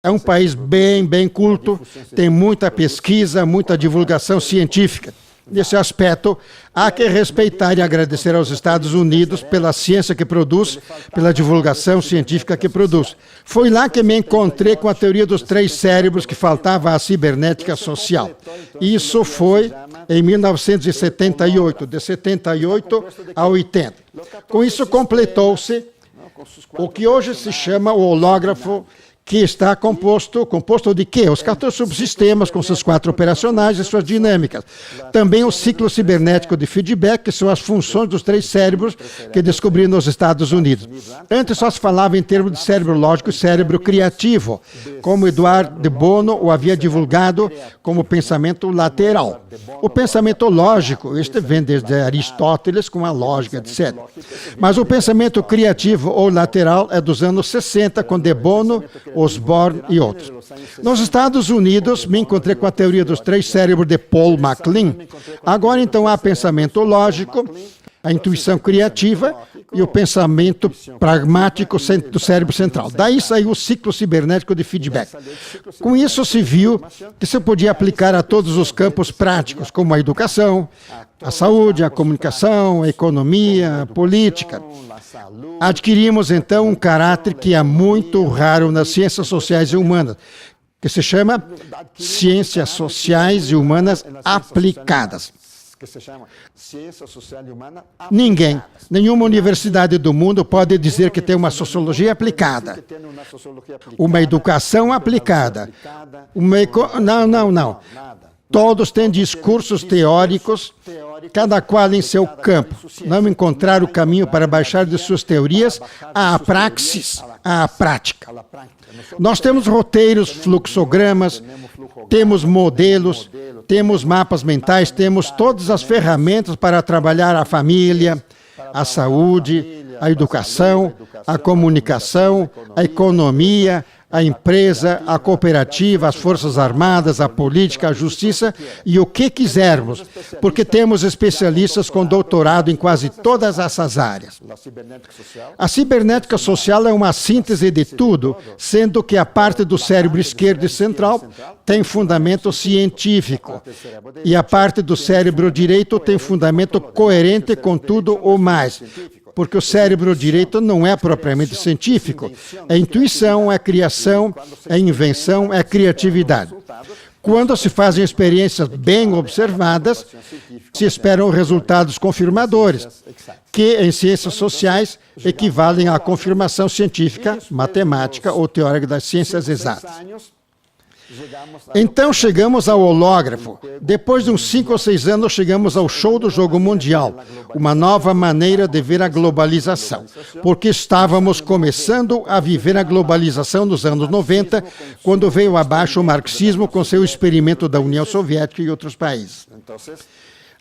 É um país bem culto, tem muita pesquisa, muita divulgação científica. Nesse aspecto, há que respeitar e agradecer aos Estados Unidos pela ciência que produz, pela divulgação científica que produz. Foi lá que me encontrei com a teoria dos 3 cérebros que faltava à cibernética social. Isso foi em 1978, de 78 a 80. Com isso, completou-se o que hoje se chama o hológrafo, que está composto de quê? Os 14 subsistemas com seus 4 operacionais e suas dinâmicas. Também o ciclo cibernético de feedback, que são as funções dos 3 cérebros que descobri nos Estados Unidos. Antes só se falava em termos de cérebro lógico e cérebro criativo, como Eduardo de Bono o havia divulgado como pensamento lateral. O pensamento lógico, este vem desde Aristóteles com a lógica, etc. Mas o pensamento criativo ou lateral é dos anos 60, com de Bono, Osborne e outros. Nos Estados Unidos, me encontrei com a teoria dos 3 cérebros de Paul MacLean. Agora, então, há pensamento lógico, a intuição criativa e o pensamento pragmático do cérebro central. Daí saiu o ciclo cibernético de feedback. Com isso se viu que se podia aplicar a todos os campos práticos, como a educação, a saúde, a comunicação, a economia, a política. Adquirimos, então, um caráter que é muito raro nas ciências sociais e humanas, que se chama ciências sociais e humanas aplicadas. Ninguém, nenhuma universidade do mundo pode dizer que tem uma sociologia aplicada, uma educação aplicada, não. Todos têm discursos teóricos, cada qual em seu campo. Não encontrar o caminho para baixar de suas teorias à praxis, à prática. Nós temos roteiros, fluxogramas, temos modelos, temos mapas mentais, temos todas as ferramentas para trabalhar a família, a saúde, a educação, a comunicação, a economia, a empresa, a cooperativa, as forças armadas, a política, a justiça e o que quisermos, porque temos especialistas com doutorado em quase todas essas áreas. A cibernética social é uma síntese de tudo, sendo que a parte do cérebro esquerdo e central tem fundamento científico e a parte do cérebro direito tem fundamento coerente com tudo ou mais. Porque o cérebro direito não é propriamente científico. É intuição, é criação, é invenção, é criatividade. Quando se fazem experiências bem observadas, se esperam resultados confirmadores, que em ciências sociais equivalem à confirmação científica, matemática ou teórica das ciências exatas. Então chegamos ao hológrafo. Depois de uns 5 ou 6 anos, chegamos ao show do jogo mundial, uma nova maneira de ver a globalização, porque estávamos começando a viver a globalização nos anos 90, quando veio abaixo o marxismo com seu experimento da União Soviética e outros países.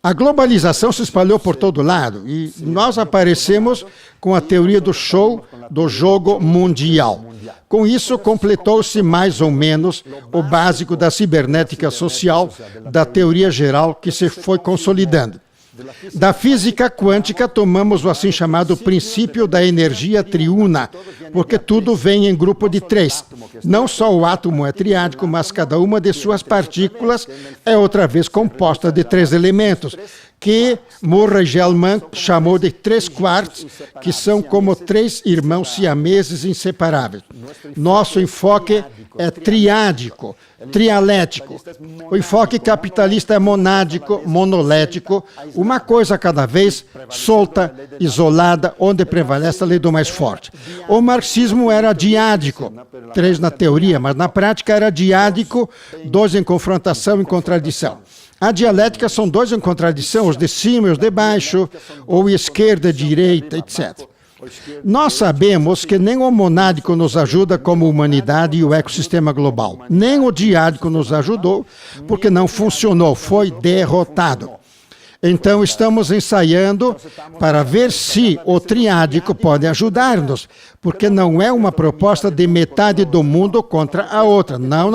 A globalização se espalhou por todo lado e nós aparecemos com a teoria do show do jogo mundial. Com isso, completou-se mais ou menos o básico da cibernética social, da teoria geral que se foi consolidando. Da física quântica, tomamos o assim chamado princípio da energia triuna, porque tudo vem em grupo de 3. Não só o átomo é triádico, mas cada uma de suas partículas é outra vez composta de 3 elementos, que Murray Gell-Mann chamou de 3 quartos, que são como 3 irmãos siameses inseparáveis. Nosso enfoque é triádico, trialético. O enfoque capitalista é monádico, monolético, uma coisa a cada vez, solta, isolada, onde prevalece a lei do mais forte. O marxismo era diádico, 3 na teoria, mas na prática era diádico, 2 em confrontação e contradição. A dialética são 2 em contradição, os de cima e os de baixo, ou esquerda, direita, etc. Nós sabemos que nem o monádico nos ajuda como humanidade e o ecossistema global. Nem o diádico nos ajudou, porque não funcionou, foi derrotado. Então, estamos ensaiando para ver se o triádico pode ajudar-nos, porque não é uma proposta de metade do mundo contra a outra. Não.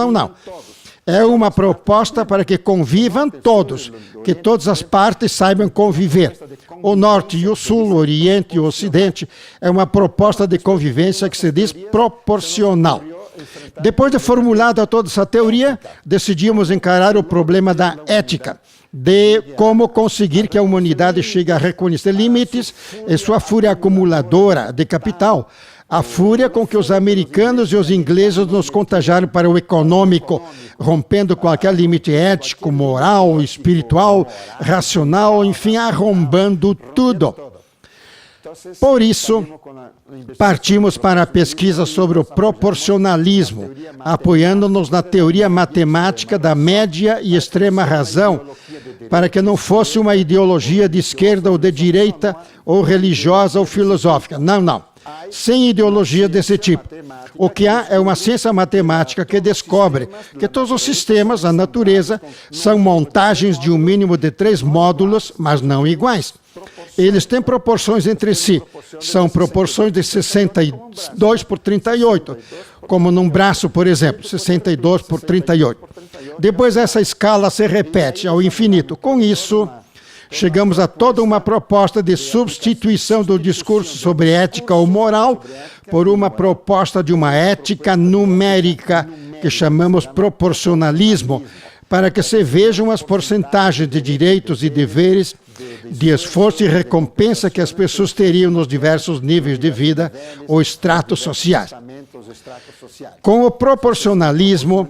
É uma proposta para que convivam todos, que todas as partes saibam conviver. O norte e o sul, o oriente e o ocidente, é uma proposta de convivência que se diz proporcional. Depois de formulada toda essa teoria, decidimos encarar o problema da ética, de como conseguir que a humanidade chegue a reconhecer limites em sua fúria acumuladora de capital, a fúria com que os americanos e os ingleses nos contagiaram para o econômico, rompendo qualquer limite ético, moral, espiritual, racional, enfim, arrombando tudo. Por isso, partimos para a pesquisa sobre o proporcionalismo, apoiando-nos na teoria matemática da média e extrema razão, para que não fosse uma ideologia de esquerda ou de direita, ou religiosa ou filosófica. Não. Sem ideologia desse tipo. O que há é uma ciência matemática que descobre que todos os sistemas, a natureza, são montagens de um mínimo de 3 módulos, mas não iguais. Eles têm proporções entre si. São proporções de 62 por 38, como num braço, por exemplo, 62 por 38. Depois essa escala se repete ao infinito. Com isso, chegamos a toda uma proposta de substituição do discurso sobre ética ou moral por uma proposta de uma ética numérica, que chamamos proporcionalismo, para que se vejam as porcentagens de direitos e deveres, de esforço e recompensa que as pessoas teriam nos diversos níveis de vida ou estratos sociais. Com o proporcionalismo,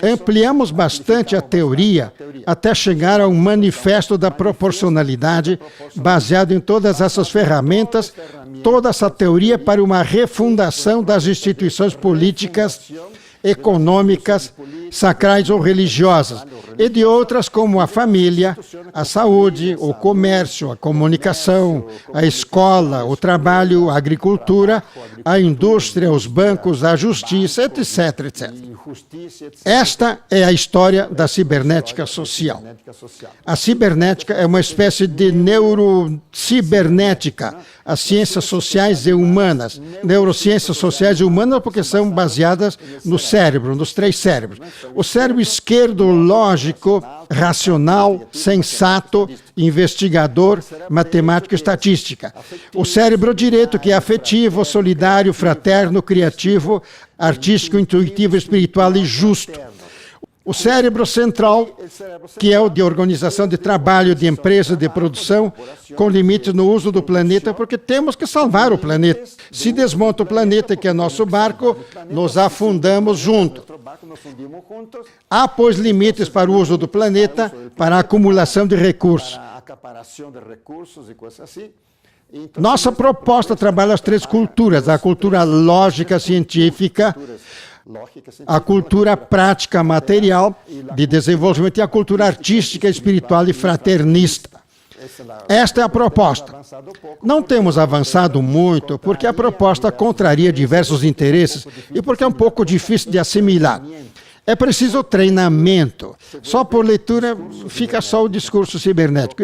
ampliamos bastante a teoria até chegar ao manifesto da proporcionalidade, baseado em todas essas ferramentas, toda essa teoria para uma refundação das instituições políticas, econômicas, sacrais ou religiosas, e de outras como a família, a saúde, o comércio, a comunicação, a escola, o trabalho, a agricultura, a indústria, os bancos, a justiça, etc, etc. Esta é a história da cibernética social. A cibernética é uma espécie de neurocibernética, as ciências sociais e humanas. Neurociências sociais e humanas porque são baseadas no cérebro, nos 3 cérebros. O cérebro esquerdo, lógico, racional, sensato, investigador, matemático e estatística. O cérebro direito, que é afetivo, solidário, fraterno, criativo, artístico, intuitivo, espiritual e justo. O cérebro central, que é o de organização de trabalho, de empresa, de produção, com limites no uso do planeta, porque temos que salvar o planeta. Se desmonta o planeta, que é nosso barco, nos afundamos junto. Há, pois, limites para o uso do planeta, para a acumulação de recursos. Nossa proposta trabalha as 3 culturas: a cultura lógica científica, a cultura prática material de desenvolvimento e a cultura artística, espiritual e fraternista. Esta é a proposta. Não temos avançado muito porque a proposta contraria diversos interesses e porque é um pouco difícil de assimilar. É preciso treinamento. Só por leitura fica só o discurso cibernético.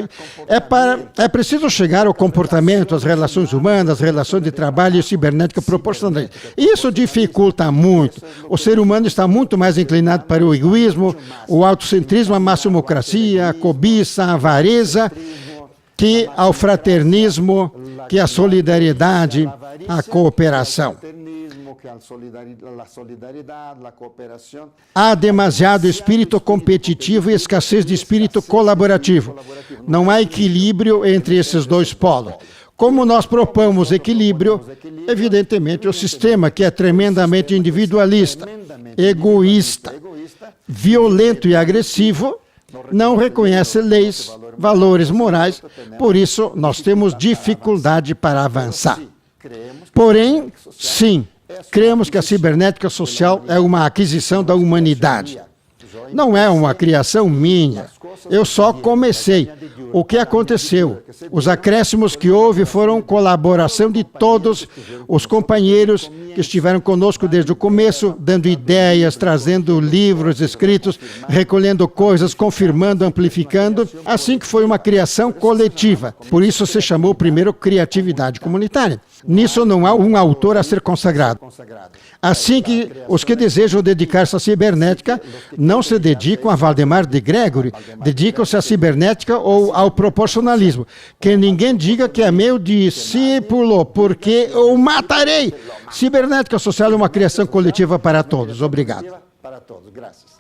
É preciso chegar ao comportamento, às relações humanas, às relações de trabalho e cibernética proporcionais. Isso dificulta muito. O ser humano está muito mais inclinado para o egoísmo, o autocentrismo, a massomocracia, a cobiça, a avareza, que ao fraternismo, que à solidariedade, à cooperação. Há demasiado espírito competitivo e escassez de espírito colaborativo. Não há equilíbrio entre esses 2 polos. Como nós propomos equilíbrio, evidentemente o sistema, que é tremendamente individualista, egoísta, violento e agressivo, não reconhece leis, valores morais, por isso nós temos dificuldade para avançar. Porém, sim, cremos que a cibernética social é uma aquisição da humanidade. Não é uma criação minha. Eu só comecei. O que aconteceu? Os acréscimos que houve foram colaboração de todos os companheiros que estiveram conosco desde o começo, dando ideias, trazendo livros escritos, recolhendo coisas, confirmando, amplificando, assim que foi uma criação coletiva. Por isso se chamou primeiro criatividade comunitária. Nisso não há um autor a ser consagrado. Assim que os que desejam dedicar-se à cibernética não se dedicam a Valdemar de Gregory, dedicam-se à cibernética ou ao proporcionalismo. Que ninguém diga que é meu discípulo, porque eu matarei. Cibernética social é uma criação coletiva para todos. Obrigado. Para todos. Graças.